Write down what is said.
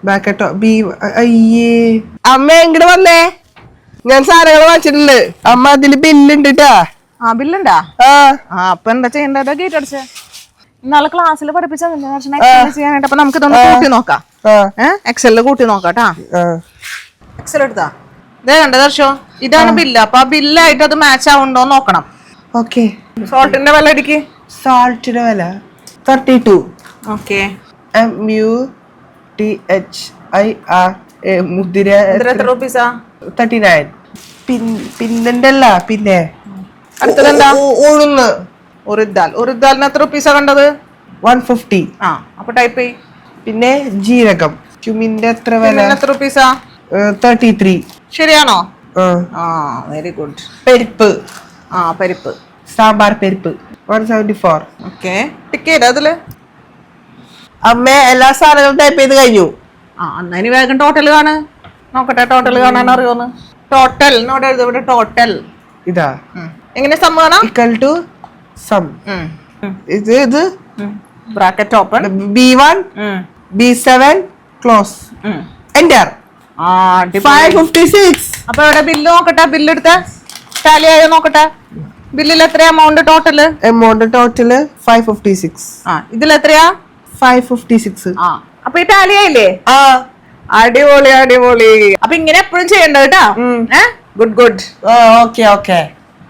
ബാക്കട്ടോ B അയ്യേ അമ്മ എങ്ങോട്ട് വന്നേ ഞാൻ സാധനങ്ങൾ വാങ്ങിച്ചിട്ടുണ്ട് അമ്മ അതില് ബില്ലുണ്ട് ട്ടാ ബില്ലുണ്ടാ അപ്പൊ എന്താ ചെയ്യേണ്ടത് ഗേറ്റ് അടിച്ചേ നാളെ ക്ലാസ്സിൽ പഠിപ്പിച്ചാ ചെയ്യാനായിട്ട് അപ്പൊ നമുക്ക് ഇതൊന്ന് കൂട്ടി നോക്കാം എക്സലില് കൂട്ടി നോക്കാട്ടാ എക്സൽ എടുത്താ ഇതേ കണ്ട ദർശോ ഇതാണ് ബില്ല് അപ്പൊ ആ ബില്ലായിട്ട് അത് മാച്ച് ആവുണ്ടോ നോക്കണം ഓക്കെ സോൾട്ടിന്റെ വില അടിക്ക് സാൾട്ടിന്റെ വില 32 ഓക്കെ MUTHIRA മുതിര എത്ര റുപ്പീസാ 39 പിന്നെന്റെ അല്ല പിന്നെ അടുത്തതെന്താ ഉഴുന്ന് ഉറുദാലിന് എത്ര റുപ്പീസാ കണ്ടത് 150 അപ്പൊ ടൈപ്പ് ചെയ് പിന്നെ ജീരകം ക്യുമിന്റെ എത്ര വില എത്ര റുപ്പീസാ 33 ശരിയാണോ വെരി ഗുഡ് പരിപ്പ് പരിപ്പ് സാമ്പാർ പരിപ്പ് 174 ഓക്കെ ടിക്ക് ചെയ്ത അതില് അമ്മ എല്ലാ സാധനങ്ങളും ടൈപ്പ് ചെയ്ത് കഴിഞ്ഞു എന്നാ ഇനി വേഗം ടോട്ടൽ കാണ് നോക്കട്ടെ ടോട്ടൽ കാണാൻ അറിയോന്ന് ടോട്ടൽ നോട്ട് എഴുതി ഇവിടെ ടോട്ടൽ ഇതാ എങ്ങനെ സം കാണാം ഇക്വൽ ടു സം ഇത് bracket open B1 B7 close enter 556 അപ്പൊ ഇവിടെ ബില്ല് നോക്കട്ടെ ബില്ല് എടുത്ത ടാലി ആയോ നോക്കട്ടെ ബില്ലിൽ എത്രയാ എമൗണ്ട് ടോട്ടല് 556 ഇതിൽ എത്രയാ 556 അപ്പൊ ഈ ടാലി ആയില്ലേ അടിപൊളി അപ്പൊ ഇങ്ങനെ എപ്പോഴും ചെയ്യണ്ട കേട്ടാ ഗുഡ് ഓക്കെ